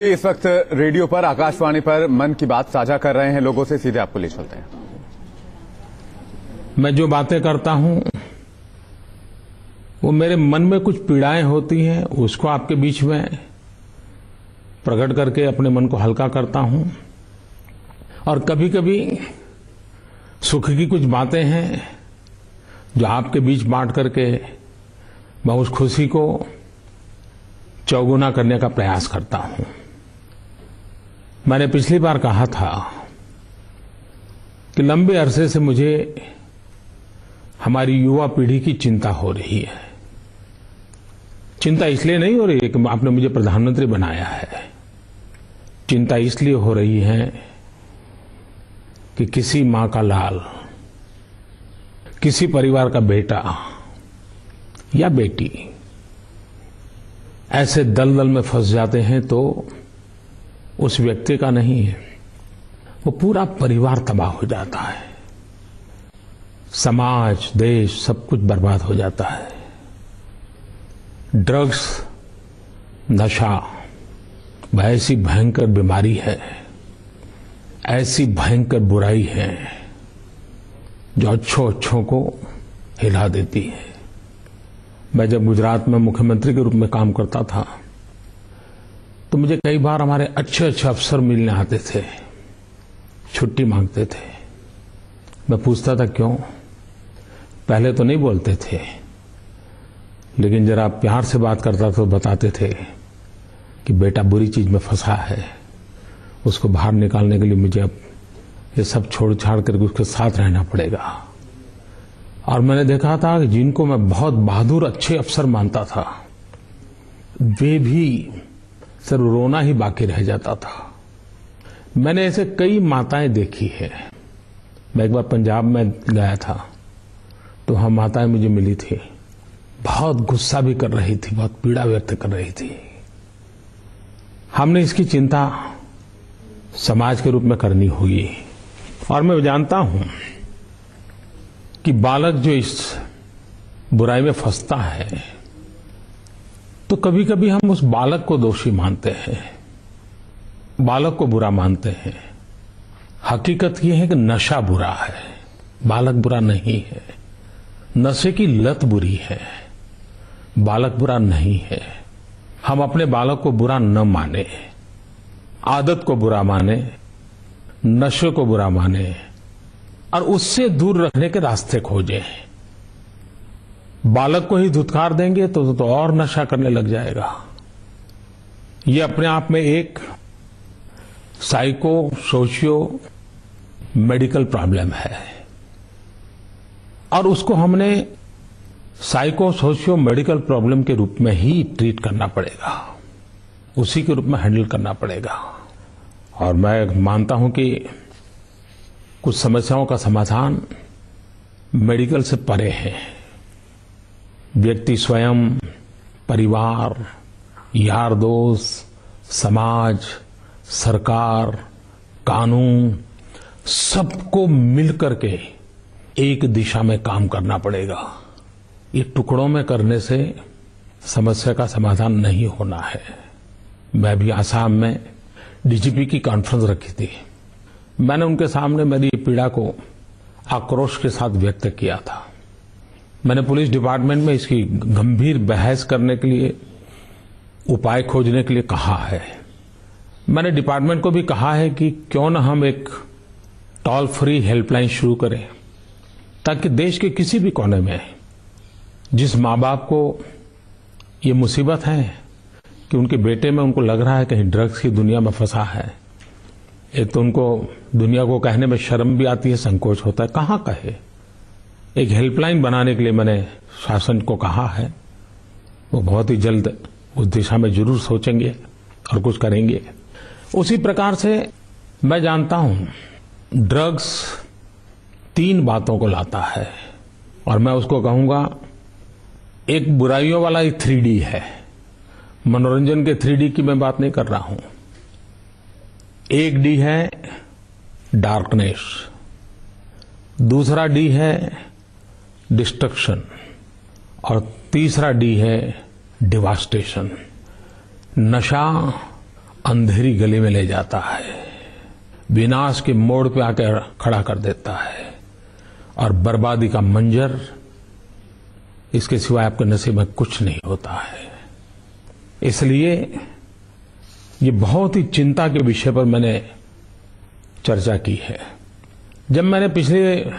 इस वक्त रेडियो पर आकाशवाणी पर मन की बात साझा कर रहे हैं लोगों से, सीधे आपको ले चलते हैं। मैं जो बातें करता हूं वो मेरे मन में कुछ पीड़ाएं होती हैं, उसको आपके बीच में प्रकट करके अपने मन को हल्का करता हूं। और कभी कभी सुख की कुछ बातें हैं जो आपके बीच बांट करके मैं उस खुशी को चौगुना करने का प्रयास करता हूं। मैंने पिछली बार कहा था कि लंबे अरसे से मुझे हमारी युवा पीढ़ी की चिंता हो रही है। चिंता इसलिए नहीं हो रही है कि आपने मुझे प्रधानमंत्री बनाया है। चिंता इसलिए हो रही है कि किसी मां का लाल, किसी परिवार का बेटा या बेटी ऐसे दलदल में फंस जाते हैं तो उस व्यक्ति का नहीं है, वो पूरा परिवार तबाह हो जाता है, समाज, देश सब कुछ बर्बाद हो जाता है। ड्रग्स, नशा वह ऐसी भयंकर बीमारी है, ऐसी भयंकर बुराई है जो अच्छों को हिला देती है। मैं जब गुजरात में मुख्यमंत्री के रूप में काम करता था तो मुझे कई बार हमारे अच्छे अफसर मिलने आते थे, छुट्टी मांगते थे। मैं पूछता था क्यों। पहले तो नहीं बोलते थे, लेकिन जरा प्यार से बात करता तो बताते थे कि बेटा बुरी चीज में फंसा है, उसको बाहर निकालने के लिए मुझे अब ये सब छोड़ छाड़ करके उसके साथ रहना पड़ेगा। और मैंने देखा था कि जिनको मैं बहुत बहादुर अच्छे अफसर मानता था, वे भी सिर्फ रोना ही बाकी रह जाता था। मैंने ऐसे कई माताएं देखी है। मैं एक बार पंजाब में गया था तो वहां माताएं मुझे मिली थी, बहुत गुस्सा भी कर रही थी, बहुत पीड़ा व्यक्त कर रही थी। हमने इसकी चिंता समाज के रूप में करनी होगी। और मैं जानता हूं कि बालक जो इस बुराई में फंसता है तो कभी कभी हम उस बालक को दोषी मानते हैं, बालक को बुरा मानते हैं। हकीकत यह है कि नशा बुरा है, बालक बुरा नहीं है। नशे की लत बुरी है, बालक बुरा नहीं है। हम अपने बालक को बुरा न माने, आदत को बुरा माने, नशे को बुरा माने और उससे दूर रखने के रास्ते खोजें। बालक को ही धुतकार देंगे तो और नशा करने लग जाएगा। ये अपने आप में एक साइको सोशियो मेडिकल प्रॉब्लम है और उसको हमने साइको सोशियो मेडिकल प्रॉब्लम के रूप में ही ट्रीट करना पड़ेगा, उसी के रूप में हैंडल करना पड़ेगा। और मैं मानता हूं कि कुछ समस्याओं का समाधान मेडिकल से परे है। व्यक्ति स्वयं, परिवार, यार दोस्त, समाज, सरकार, कानून सबको मिलकर के एक दिशा में काम करना पड़ेगा। ये टुकड़ों में करने से समस्या का समाधान नहीं होना है। मैं भी आसाम में डीजीपी की कॉन्फ्रेंस रखी थी। मैंने उनके सामने मेरी पीड़ा को आक्रोश के साथ व्यक्त किया था। मैंने पुलिस डिपार्टमेंट में इसकी गंभीर बहस करने के लिए, उपाय खोजने के लिए कहा है। मैंने डिपार्टमेंट को भी कहा है कि क्यों न हम एक टोल फ्री हेल्पलाइन शुरू करें, ताकि देश के किसी भी कोने में जिस माँ बाप को ये मुसीबत है कि उनके बेटे में उनको लग रहा है कहीं ड्रग्स की दुनिया में फंसा है, एक तो उनको दुनिया को कहने में शर्म भी आती है, संकोच होता है, कहाँ कहे। एक हेल्पलाइन बनाने के लिए मैंने शासन को कहा है। वो बहुत ही जल्द उस दिशा में जरूर सोचेंगे और कुछ करेंगे। उसी प्रकार से मैं जानता हूं ड्रग्स 3 बातों को लाता है और मैं उसको कहूंगा एक बुराइयों वाला 3D है। मनोरंजन के 3D की मैं बात नहीं कर रहा हूं। एक D है डार्कनेस, दूसरा D है डिस्ट्रक्शन और तीसरा D है डिवास्टेशन। नशा अंधेरी गली में ले जाता है, विनाश के मोड़ पे आकर खड़ा कर देता है और बर्बादी का मंजर, इसके सिवाय आपके नसीब में कुछ नहीं होता है। इसलिए ये बहुत ही चिंता के विषय पर मैंने चर्चा की है। जब मैंने पिछले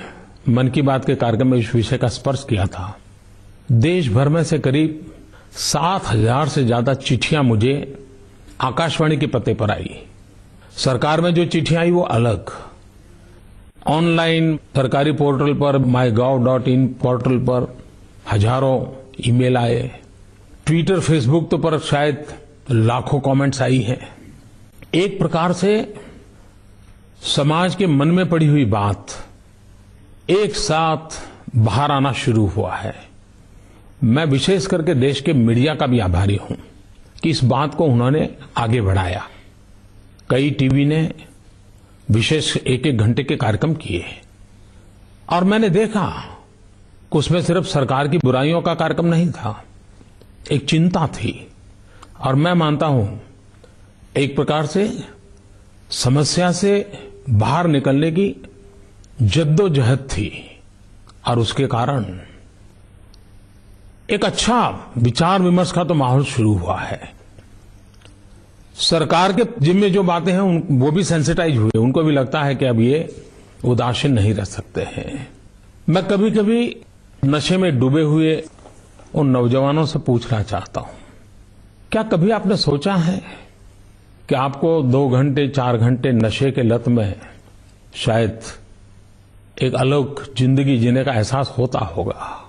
मन की बात के कार्यक्रम में इस विषय का स्पर्श किया था, देश भर में से करीब 7,000 से ज्यादा चिट्ठियां मुझे आकाशवाणी के पते पर आई। सरकार में जो चिट्ठियां आई वो अलग, ऑनलाइन सरकारी पोर्टल पर mygov.in पोर्टल पर हजारों ईमेल आए, ट्विटर फेसबुक तो पर शायद लाखों कमेंट्स आई हैं। एक प्रकार से समाज के मन में पड़ी हुई बात एक साथ बाहर आना शुरू हुआ है। मैं विशेष करके देश के मीडिया का भी आभारी हूं कि इस बात को उन्होंने आगे बढ़ाया। कई टीवी ने विशेष एक घंटे के कार्यक्रम किए और मैंने देखा कि उसमें सिर्फ सरकार की बुराइयों का कार्यक्रम नहीं था, एक चिंता थी और मैं मानता हूं एक प्रकार से समस्या से बाहर निकलने की जद्दोजहद थी और उसके कारण एक अच्छा विचार विमर्श का तो माहौल शुरू हुआ है। सरकार के जिम्मे जो बातें हैं वो भी सेंसिटाइज हुए, उनको भी लगता है कि अब ये उदासीन नहीं रह सकते हैं। मैं कभी कभी नशे में डूबे हुए उन नौजवानों से पूछना चाहता हूं, क्या कभी आपने सोचा है कि आपको 2 घंटे 4 घंटे नशे के लत में शायद एक अलग जिंदगी जीने का एहसास होता होगा,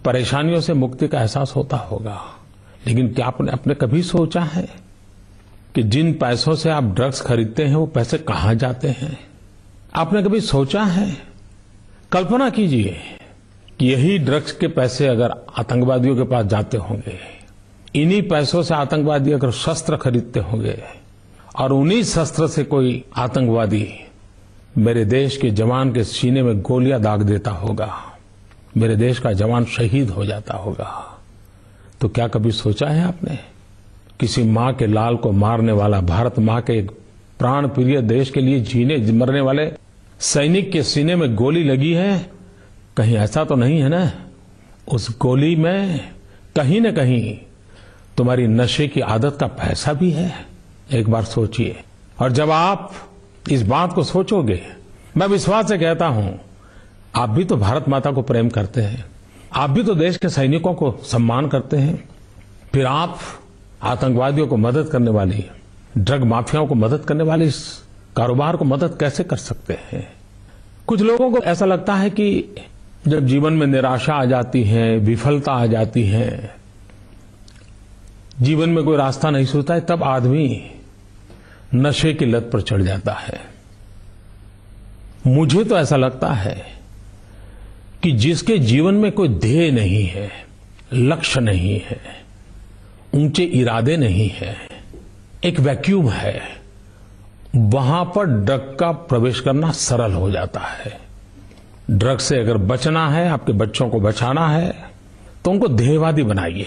परेशानियों से मुक्ति का एहसास होता होगा, लेकिन क्या आपने अपने कभी सोचा है कि जिन पैसों से आप ड्रग्स खरीदते हैं वो पैसे कहां जाते हैं? आपने कभी सोचा है? कल्पना कीजिए कि यही ड्रग्स के पैसे अगर आतंकवादियों के पास जाते होंगे, इन्हीं पैसों से आतंकवादी अगर शस्त्र खरीदते होंगे और उन्हीं शस्त्र से कोई आतंकवादी मेरे देश के जवान के सीने में गोलियां दाग देता होगा, मेरे देश का जवान शहीद हो जाता होगा, तो क्या कभी सोचा है आपने? किसी मां के लाल को मारने वाला, भारत मां के एक प्राण प्रिय देश के लिए जीने मरने वाले सैनिक के सीने में गोली लगी है, कहीं ऐसा तो नहीं है ना उस गोली में कहीं न कहीं तुम्हारी नशे की आदत का पैसा भी है? एक बार सोचिए। और जब आप इस बात को सोचोगे, मैं विश्वास से कहता हूं आप भी तो भारत माता को प्रेम करते हैं, आप भी तो देश के सैनिकों को सम्मान करते हैं, फिर आप आतंकवादियों को मदद करने वाली, ड्रग माफियाओं को मदद करने वाले इस कारोबार को मदद कैसे कर सकते हैं? कुछ लोगों को ऐसा लगता है कि जब जीवन में निराशा आ जाती है, विफलता आ जाती है, जीवन में कोई रास्ता नहीं सूझता है, तब आदमी नशे की लत पर चढ़ जाता है। मुझे तो ऐसा लगता है कि जिसके जीवन में कोई ध्येय नहीं है, लक्ष्य नहीं है, ऊंचे इरादे नहीं है, एक वैक्यूम है, वहां पर ड्रग का प्रवेश करना सरल हो जाता है। ड्रग से अगर बचना है, आपके बच्चों को बचाना है, तो उनको ध्येयवादी बनाइए,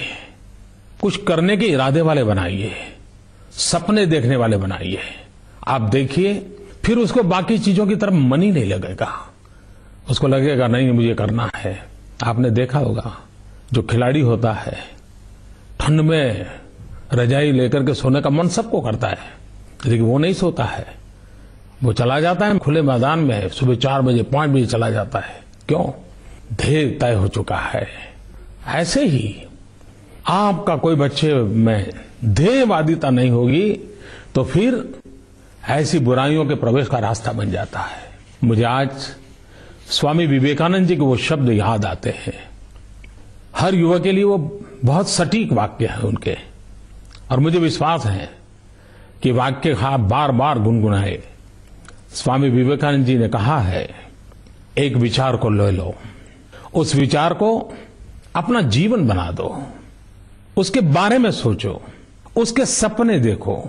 कुछ करने के इरादे वाले बनाइए, सपने देखने वाले बनाइए। आप देखिए फिर उसको बाकी चीजों की तरफ मन ही नहीं लगेगा, उसको लगेगा नहीं मुझे करना है। आपने देखा होगा जो खिलाड़ी होता है, ठंड में रजाई लेकर के सोने का मन सबको करता है, लेकिन वो नहीं सोता है, वो चला जाता है खुले मैदान में, सुबह 4 बजे 5 बजे चला जाता है। क्यों? ध्येय तय हो चुका है। ऐसे ही आपका कोई बच्चे में ध्येयवादिता नहीं होगी तो फिर ऐसी बुराइयों के प्रवेश का रास्ता बन जाता है। मुझे आज स्वामी विवेकानंद जी के वो शब्द याद आते हैं। हर युवक के लिए वो बहुत सटीक वाक्य है उनके, और मुझे विश्वास है कि वाक्य आप बार बार गुनगुनाए। स्वामी विवेकानंद जी ने कहा है, एक विचार को ले लो, उस विचार को अपना जीवन बना दो, उसके बारे में सोचो, उसके सपने देखो,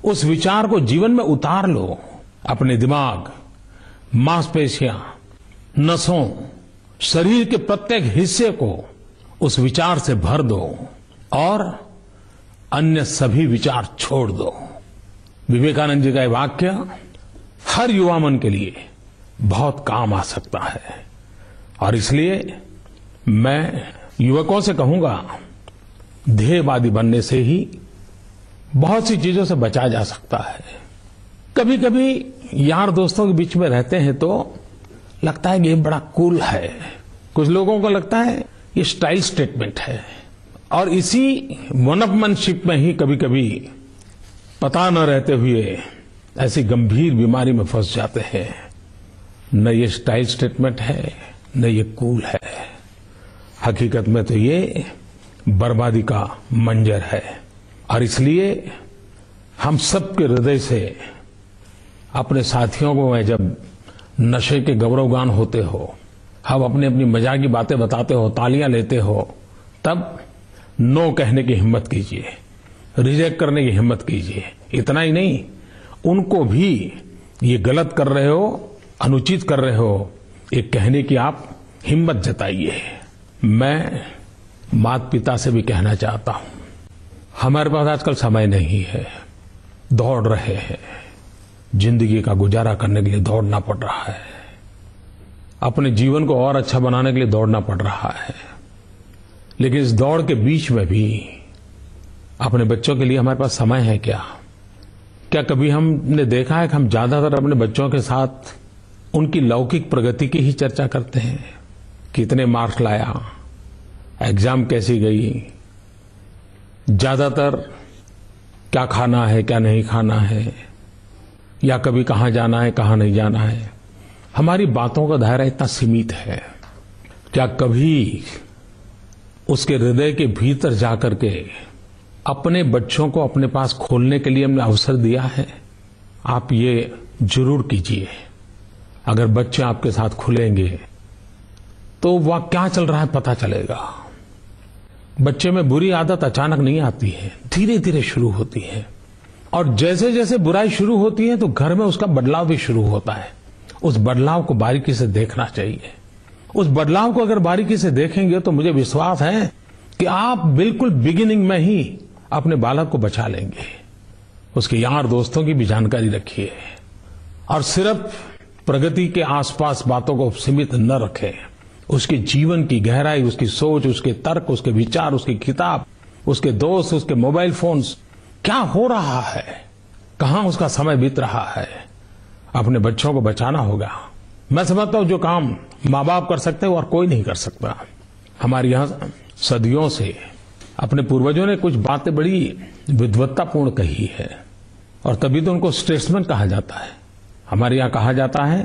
उस विचार को जीवन में उतार लो। अपने दिमाग, मांसपेशियां, नसों, शरीर के प्रत्येक हिस्से को उस विचार से भर दो और अन्य सभी विचार छोड़ दो। विवेकानंद जी का ये वाक्य हर युवा मन के लिए बहुत काम आ सकता है और इसलिए मैं युवकों से कहूंगा, ध्येयवादी बनने से ही बहुत सी चीजों से बचा जा सकता है। कभी कभी यार दोस्तों के बीच में रहते हैं तो लगता है कि ये बड़ा कूल है, कुछ लोगों को लगता है ये स्टाइल स्टेटमेंट है, और इसी वनअपमैनशिप में ही कभी कभी पता न रहते हुए ऐसी गंभीर बीमारी में फंस जाते हैं। न ये स्टाइल स्टेटमेंट है, न ये कूल है, हकीकत में तो ये बर्बादी का मंजर है। और इसलिए हम सबके हृदय से अपने साथियों को, मैं जब नशे के गौरवगान होते हो, हम अपनी अपनी मजाक की बातें बताते हो, तालियां लेते हो, तब नो कहने की हिम्मत कीजिए, रिजेक्ट करने की हिम्मत कीजिए। इतना ही नहीं, उनको भी ये गलत कर रहे हो, अनुचित कर रहे हो, ये कहने की आप हिम्मत जताइए। मैं माता पिता से भी कहना चाहता हूं, हमारे पास आजकल समय नहीं है, दौड़ रहे हैं, जिंदगी का गुजारा करने के लिए दौड़ना पड़ रहा है, अपने जीवन को और अच्छा बनाने के लिए दौड़ना पड़ रहा है। लेकिन इस दौड़ के बीच में भी अपने बच्चों के लिए हमारे पास समय है क्या? क्या कभी हमने देखा है कि हम ज्यादातर अपने बच्चों के साथ उनकी लौकिक प्रगति की ही चर्चा करते हैं? कितने मार्क्स लाया, एग्जाम कैसी गई, ज्यादातर क्या खाना है, क्या नहीं खाना है, या कभी कहां जाना है, कहां नहीं जाना है। हमारी बातों का दायरा इतना सीमित है। क्या कभी उसके हृदय के भीतर जाकर के अपने बच्चों को अपने पास खोलने के लिए हमने अवसर दिया है? आप ये जरूर कीजिए। अगर बच्चे आपके साथ खुलेंगे तो वह क्या चल रहा है पता चलेगा। बच्चे में बुरी आदत अचानक नहीं आती है, धीरे धीरे शुरू होती है, और जैसे जैसे बुराई शुरू होती है तो घर में उसका बदलाव भी शुरू होता है। उस बदलाव को बारीकी से देखना चाहिए। उस बदलाव को अगर बारीकी से देखेंगे तो मुझे विश्वास है कि आप बिल्कुल बिगिनिंग में ही अपने बालक को बचा लेंगे। उसके यार दोस्तों की भी जानकारी रखिए, और सिर्फ प्रगति के आसपास बातों को सीमित न रखें। उसके जीवन की गहराई, उसकी सोच, उसके तर्क, उसके विचार, उसकी किताब, उसके दोस्त, उसके मोबाइल फोन्स, क्या हो रहा है, कहां उसका समय बीत रहा है, अपने बच्चों को बचाना होगा। मैं समझता हूं जो काम माँ बाप कर सकते हैं और कोई नहीं कर सकता। हमारे यहां सदियों से अपने पूर्वजों ने कुछ बातें बड़ी विद्वत्तापूर्ण कही है, और तभी तो उनको स्टेट्समैन कहा जाता है। हमारे यहां कहा जाता है,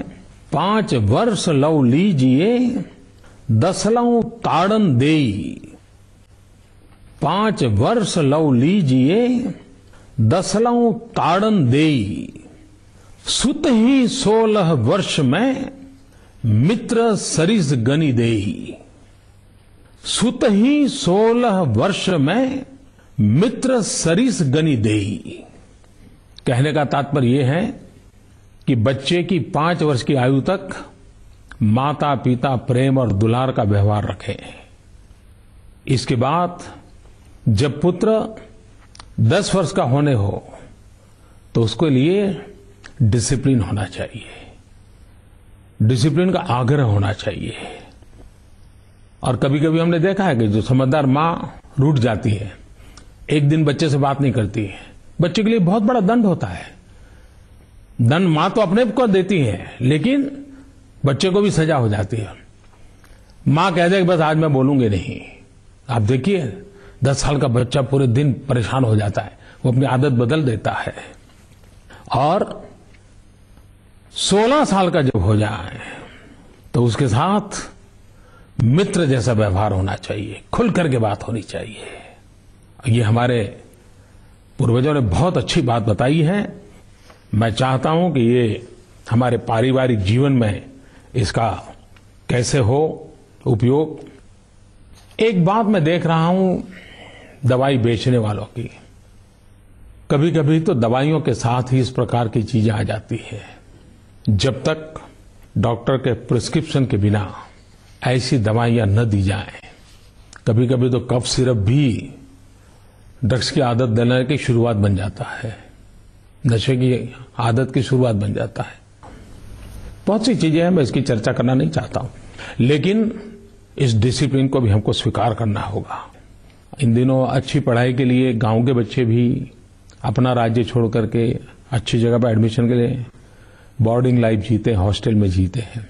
5 वर्ष लव लीजिए 10 लव ताड़न देई। 5 वर्ष लव लीजिए 10 लव ताड़न देई। सुत ही 16 वर्ष में मित्र सरिस गनि देई। सुत ही 16 वर्ष में मित्र सरिस गनि देई। कहने का तात्पर्य यह है कि बच्चे की 5 वर्ष की आयु तक माता पिता प्रेम और दुलार का व्यवहार रखें। इसके बाद जब पुत्र 10 वर्ष का होने हो तो उसके लिए डिसिप्लिन होना चाहिए, डिसिप्लिन का आग्रह होना चाहिए। और कभी कभी हमने देखा है कि जो समझदार मां रूठ जाती है, एक दिन बच्चे से बात नहीं करती है, बच्चे के लिए बहुत बड़ा दंड होता है। दंड मां तो अपने को देती है, लेकिन बच्चे को भी सजा हो जाती है। मां कह दे कि बस आज मैं बोलूंगी नहीं। आप देखिए 10 साल का बच्चा पूरे दिन परेशान हो जाता है, वो अपनी आदत बदल देता है। और 16 साल का जब हो जाए तो उसके साथ मित्र जैसा व्यवहार होना चाहिए, खुल करके बात होनी चाहिए। ये हमारे पूर्वजों ने बहुत अच्छी बात बताई है। मैं चाहता हूं कि ये हमारे पारिवारिक जीवन में इसका कैसे हो उपयोग। एक बात मैं देख रहा हूं दवाई बेचने वालों की, कभी कभी तो दवाइयों के साथ ही इस प्रकार की चीजें आ जाती है। जब तक डॉक्टर के प्रिस्क्रिप्शन के बिना ऐसी दवाइयां न दी जाएं, कभी कभी तो कफ सिरप भी ड्रग्स की आदत देने की शुरुआत बन जाता है। नशे की आदत की शुरुआत बन जाता है। बहुत सी चीजें हैं, मैं इसकी चर्चा करना नहीं चाहता हूं, लेकिन इस डिसिप्लिन को भी हमको स्वीकार करना होगा। इन दिनों अच्छी पढ़ाई के लिए गांव के बच्चे भी अपना राज्य छोड़ करके अच्छी जगह पर एडमिशन के लिए बोर्डिंग लाइफ जीते, हॉस्टल में जीते हैं।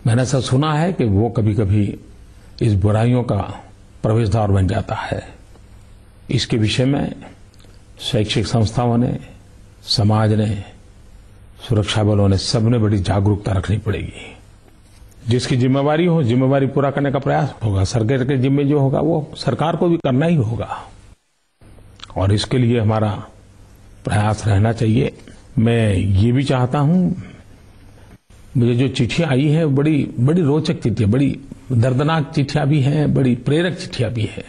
मैंने ऐसा सुना है कि वो कभी कभी इस बुराइयों का प्रवेश द्वार बन जाता है। इसके विषय में शैक्षिक संस्थाओं ने, समाज ने, सुरक्षा बलों ने, सबने बड़ी जागरूकता रखनी पड़ेगी। जिसकी जिम्मेवारी हो, जिम्मेवारी पूरा करने का प्रयास होगा। सरकार के जिम्मे जो होगा वो सरकार को भी करना ही होगा, और इसके लिए हमारा प्रयास रहना चाहिए। मैं ये भी चाहता हूं, मुझे जो चिट्ठियां आई हैं बड़ी बड़ी रोचक चिट्ठियां, बड़ी दर्दनाक चिट्ठियां भी हैं, बड़ी प्रेरक चिट्ठियां भी हैं।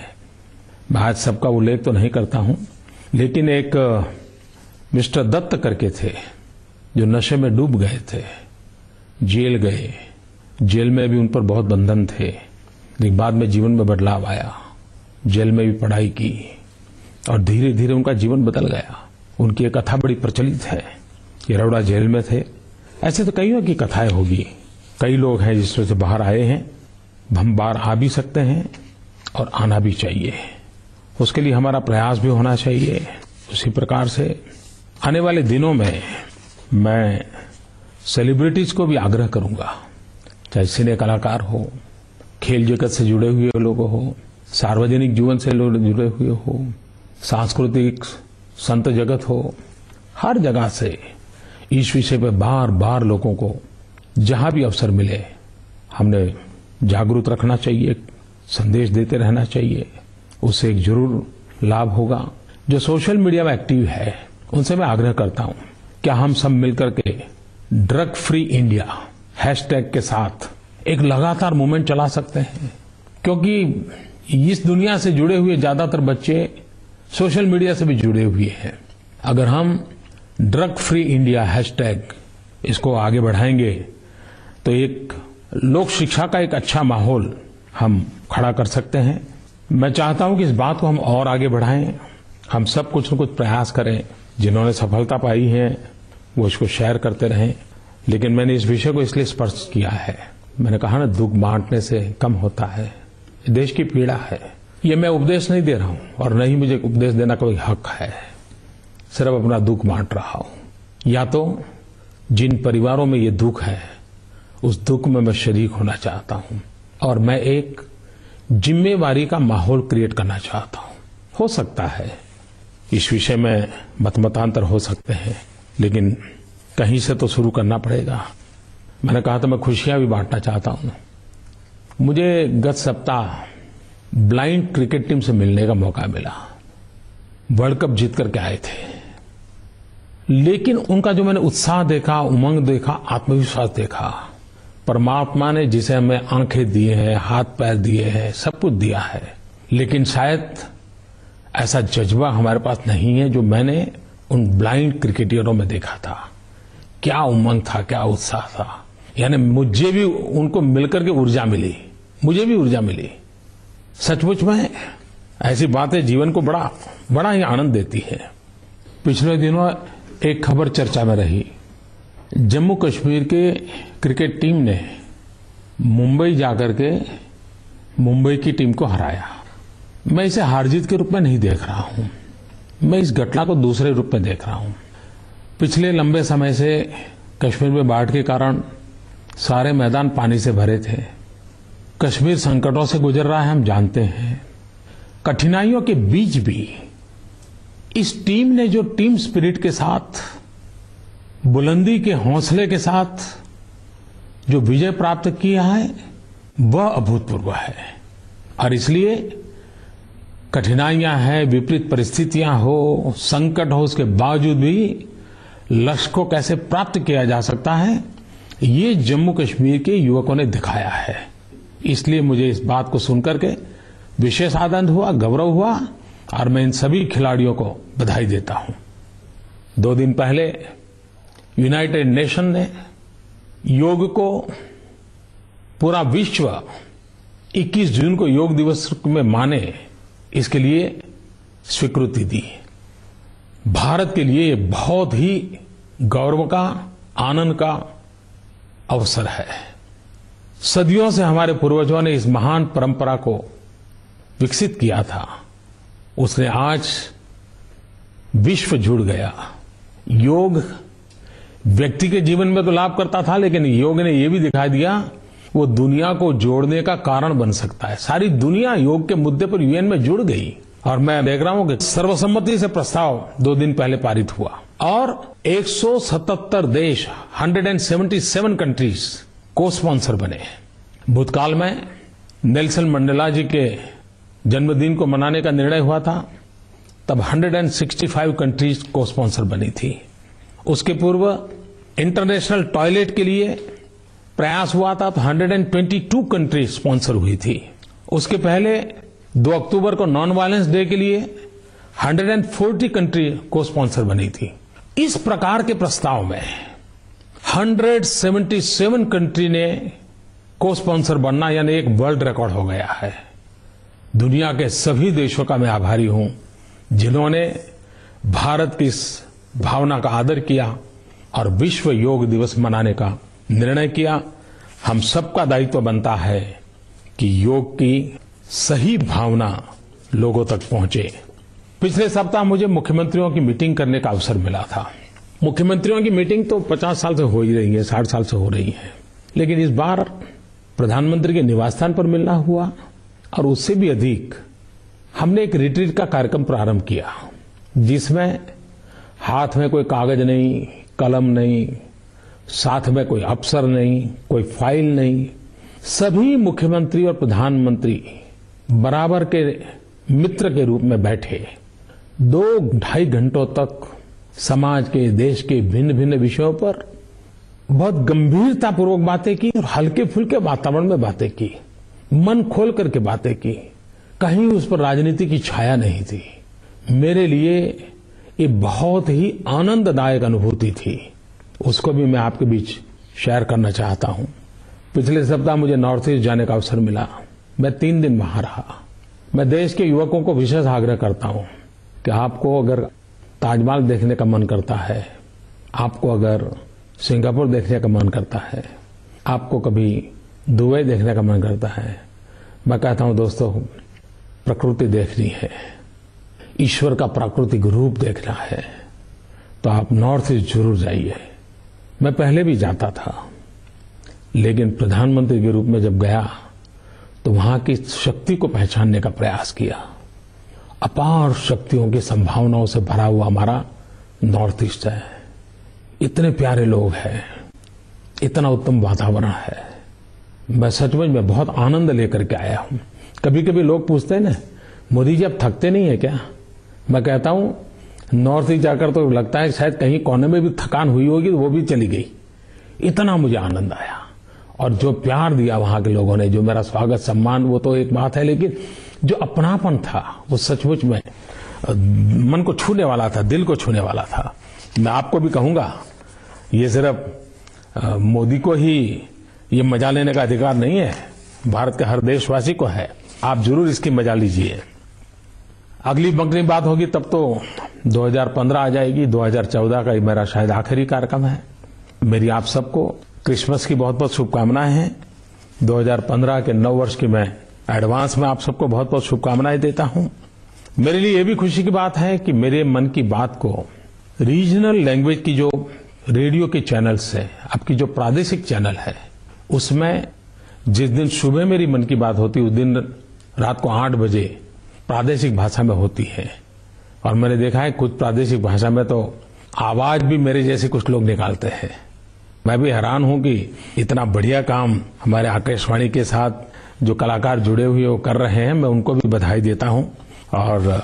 मैं आज सबका उल्लेख तो नहीं करता हूं, लेकिन एक मिस्टर दत्त करके थे जो नशे में डूब गए थे, जेल गए। जेल में भी उन पर बहुत बंधन थे, लेकिन बाद में जीवन में बदलाव आया। जेल में भी पढ़ाई की और धीरे धीरे उनका जीवन बदल गया। उनकी एक कथा बड़ी प्रचलित है कि रौड़ा जेल में थे। ऐसे तो कईयों की कथाएं होगी, कई लोग हैं जिसमें से बाहर आए हैं। हम बाहर आ भी सकते हैं और आना भी चाहिए, उसके लिए हमारा प्रयास भी होना चाहिए। उसी प्रकार से आने वाले दिनों में मैं सेलिब्रिटीज को भी आग्रह करूंगा, चाहे सिने कलाकार हो, खेल जगत से जुड़े हुए लोग हो, सार्वजनिक जीवन से लोग जुड़े हुए हो, सांस्कृतिक संत जगत हो, हर जगह से इस विषय पर बार बार लोगों को जहां भी अवसर मिले हमने जागरूक रखना चाहिए, संदेश देते रहना चाहिए। उससे एक जरूर लाभ होगा। जो सोशल मीडिया में एक्टिव है उनसे मैं आग्रह करता हूं, क्या हम सब मिलकर के ड्रग फ्री इंडिया हैशटैग के साथ एक लगातार मूवमेंट चला सकते हैं, क्योंकि इस दुनिया से जुड़े हुए ज्यादातर बच्चे सोशल मीडिया से भी जुड़े हुए हैं। अगर हम ड्रग फ्री इंडिया हैशटैग इसको आगे बढ़ाएंगे तो एक लोक शिक्षा का एक अच्छा माहौल हम खड़ा कर सकते हैं। मैं चाहता हूं कि इस बात को हम और आगे बढ़ाएं, हम सब कुछ न कुछ प्रयास करें। जिन्होंने सफलता पाई है वो इसको शेयर करते रहें, लेकिन मैंने इस विषय को इसलिए स्पर्श किया है, मैंने कहा ना, दुख बांटने से कम होता है। देश की पीड़ा है, ये मैं उपदेश नहीं दे रहा हूं और न ही मुझे उपदेश देना कोई हक है, सिर्फ अपना दुख बांट रहा हूं। या तो जिन परिवारों में ये दुख है उस दुख में मैं शरीक होना चाहता हूं, और मैं एक जिम्मेवारी का माहौल क्रिएट करना चाहता हूं। हो सकता है इस विषय में मतमतांतर हो सकते हैं, लेकिन कहीं से तो शुरू करना पड़ेगा। मैंने कहा था मैं खुशियां भी बांटना चाहता हूं। मुझे गत सप्ताह ब्लाइंड क्रिकेट टीम से मिलने का मौका मिला। वर्ल्ड कप जीत करके आए थे, लेकिन उनका जो मैंने उत्साह देखा, उमंग देखा, आत्मविश्वास देखा, परमात्मा ने जिसे हमें आंखें दी हैं, हाथ पैर दिए हैं, सब कुछ दिया है, लेकिन शायद ऐसा जज्बा हमारे पास नहीं है जो मैंने उन ब्लाइंड क्रिकेटरों में देखा था। क्या उमंग था, क्या उत्साह था। यानी मुझे भी उनको मिलकर के ऊर्जा मिली, मुझे भी ऊर्जा मिली। सचमुच में ऐसी बातें जीवन को बड़ा बड़ा ही आनंद देती है। पिछले दिनों एक खबर चर्चा में रही, जम्मू कश्मीर के क्रिकेट टीम ने मुंबई जाकर के मुंबई की टीम को हराया। मैं इसे हार जीत के रूप में नहीं देख रहा हूं, मैं इस घटना को दूसरे रूप में देख रहा हूं। पिछले लंबे समय से कश्मीर में बाढ़ के कारण सारे मैदान पानी से भरे थे। कश्मीर संकटों से गुजर रहा है, हम जानते हैं। कठिनाइयों के बीच भी इस टीम ने जो टीम स्पिरिट के साथ, बुलंदी के हौसले के साथ जो विजय प्राप्त किया है वह अभूतपूर्व है। और इसलिए कठिनाइयां हैं, विपरीत परिस्थितियां हो, संकट हो, उसके बावजूद भी लक्ष्य को कैसे प्राप्त किया जा सकता है, ये जम्मू कश्मीर के युवकों ने दिखाया है। इसलिए मुझे इस बात को सुनकर के विशेष आनंद हुआ, गौरव हुआ, और मैं इन सभी खिलाड़ियों को बधाई देता हूं। 2 दिन पहले यूनाइटेड नेशन ने योग को पूरा विश्व 21 जून को योग दिवस में माने, इसके लिए स्वीकृति दी। भारत के लिए बहुत ही गौरव का, आनंद का अवसर है। सदियों से हमारे पूर्वजों ने इस महान परंपरा को विकसित किया था, उसने आज विश्व जुड़ गया। योग व्यक्ति के जीवन में तो लाभ करता था, लेकिन योग ने यह भी दिखा दिया वो दुनिया को जोड़ने का कारण बन सकता है। सारी दुनिया योग के मुद्दे पर यूएन में जुड़ गई और मैं देख रहा हूं कि सर्वसम्मति से प्रस्ताव 2 दिन पहले पारित हुआ और 177 देश 177 कंट्रीज को स्पॉन्सर बने। भूतकाल में नेल्सन मंडेला जी के जन्मदिन को मनाने का निर्णय हुआ था, तब 165 कंट्रीज को स्पॉन्सर बनी थी। उसके पूर्व इंटरनेशनल टॉयलेट के लिए प्रयास हुआ था तो 122 कंट्रीज स्पॉन्सर हुई थी। उसके पहले 2 अक्टूबर को नॉन वायलेंस डे के लिए 140 कंट्री को स्पॉन्सर बनी थी। इस प्रकार के प्रस्ताव में 177 कंट्री ने को स्पॉन्सर बनना यानी एक वर्ल्ड रिकॉर्ड हो गया है। दुनिया के सभी देशों का मैं आभारी हूं जिन्होंने भारत की इस भावना का आदर किया और विश्व योग दिवस मनाने का निर्णय किया। हम सबका दायित्व बनता है कि योग की सही भावना लोगों तक पहुंचे। पिछले सप्ताह मुझे मुख्यमंत्रियों की मीटिंग करने का अवसर मिला था। मुख्यमंत्रियों की मीटिंग तो 50 साल से हो ही रही है, 60 साल से हो रही है, लेकिन इस बार प्रधानमंत्री के निवास स्थान पर मिलना हुआ और उससे भी अधिक हमने एक रिट्रीट का कार्यक्रम प्रारंभ किया जिसमें हाथ में कोई कागज नहीं, कलम नहीं, साथ में कोई अफसर नहीं, कोई फाइल नहीं, सभी मुख्यमंत्री और प्रधानमंत्री बराबर के मित्र के रूप में बैठे 2-2.5 घंटों तक समाज के, देश के भिन्न भिन्न विषयों पर बहुत गंभीरतापूर्वक बातें की और हल्के फुल्के वातावरण में बातें की, मन खोल करके बातें की। कहीं उस पर राजनीति की छाया नहीं थी। मेरे लिए ये बहुत ही आनंददायक अनुभूति थी, उसको भी मैं आपके बीच शेयर करना चाहता हूं। पिछले सप्ताह मुझे नॉर्थ ईस्ट जाने का अवसर मिला। मैं 3 दिन वहां रहा। मैं देश के युवकों को विशेष आग्रह करता हूं कि आपको अगर ताजमहल देखने का मन करता है, आपको अगर सिंगापुर देखने का मन करता है, आपको कभी दुबई देखने का मन करता है, मैं कहता हूं दोस्तों प्रकृति देखनी है, ईश्वर का प्राकृतिक रूप देखना है तो आप नॉर्थ ईस्ट जरूर जाइए। मैं पहले भी जाता था, लेकिन प्रधानमंत्री के रूप में जब गया तो वहां की शक्ति को पहचानने का प्रयास किया। अपार शक्तियों की संभावनाओं से भरा हुआ हमारा नॉर्थ ईस्ट है। इतने प्यारे लोग हैं, इतना उत्तम वातावरण है। मैं सचमुच में बहुत आनंद लेकर के आया हूं। कभी कभी लोग पूछते हैं ना, मोदी जी आप थकते नहीं है क्या? मैं कहता हूं नॉर्थ ईस्ट जाकर तो लगता है शायद कहीं कोने में भी थकान हुई होगी तो वो भी चली गई। इतना मुझे आनंद आया और जो प्यार दिया वहां के लोगों ने, जो मेरा स्वागत सम्मान, वो तो एक बात है, लेकिन जो अपनापन था वो सचमुच में मन को छूने वाला था, दिल को छूने वाला था। मैं आपको भी कहूंगा ये सिर्फ मोदी को ही ये मजा लेने का अधिकार नहीं है, भारत के हर देशवासी को है। आप जरूर इसकी मजा लीजिए। अगली बंकनी बात होगी तब तो 2015 आ जाएगी। 2014 का ये मेरा शायद आखिरी कार्यक्रम है। मेरी आप सबको क्रिसमस की बहुत बहुत शुभकामनाएं हैं। 2015 के नव वर्ष की मैं एडवांस में आप सबको बहुत बहुत शुभकामनाएं देता हूं। मेरे लिए ये भी खुशी की बात है कि मेरे मन की बात को रीजनल लैंग्वेज की जो रेडियो के चैनल्स है, आपकी जो प्रादेशिक चैनल है, उसमें जिस दिन सुबह मेरी मन की बात होती उस दिन रात को 8 बजे प्रादेशिक भाषा में होती है। और मैंने देखा है कुछ प्रादेशिक भाषा में तो आवाज भी मेरे जैसे कुछ लोग निकालते हैं। मैं भी हैरान हूं कि इतना बढ़िया काम हमारे आकाशवाणी के साथ जो कलाकार जुड़े हुए वो कर रहे हैं। मैं उनको भी बधाई देता हूं और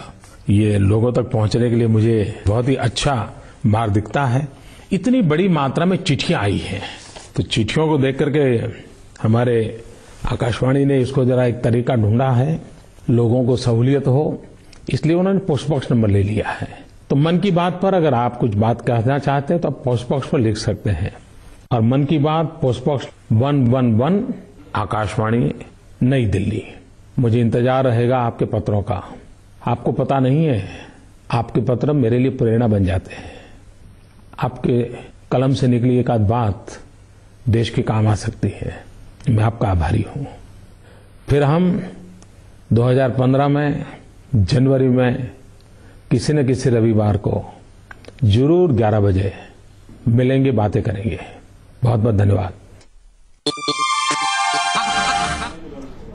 ये लोगों तक पहुंचने के लिए मुझे बहुत ही अच्छा मार्ग दिखता है। इतनी बड़ी मात्रा में चिट्ठियां आई हैं, तो चिट्ठियों को देख करके हमारे आकाशवाणी ने इसको जरा एक तरीका ढूंढा है, लोगों को सहूलियत हो, इसलिए उन्होंने पोस्ट बॉक्स नंबर ले लिया है। तो मन की बात पर अगर आप कुछ बात कहना चाहते हैं तो आप पोस्ट बॉक्स पर लिख सकते हैं। और मन की बात पोस्ट बॉक्स 111 आकाशवाणी नई दिल्ली। मुझे इंतजार रहेगा आपके पत्रों का। आपको पता नहीं है आपके पत्र मेरे लिए प्रेरणा बन जाते हैं। आपके कलम से निकली एक आध बात देश के काम आ सकती है। मैं आपका आभारी हूं। फिर हम 2015 में जनवरी में किसी न किसी रविवार को जरूर 11 बजे मिलेंगे, बातें करेंगे। बहुत बहुत धन्यवाद।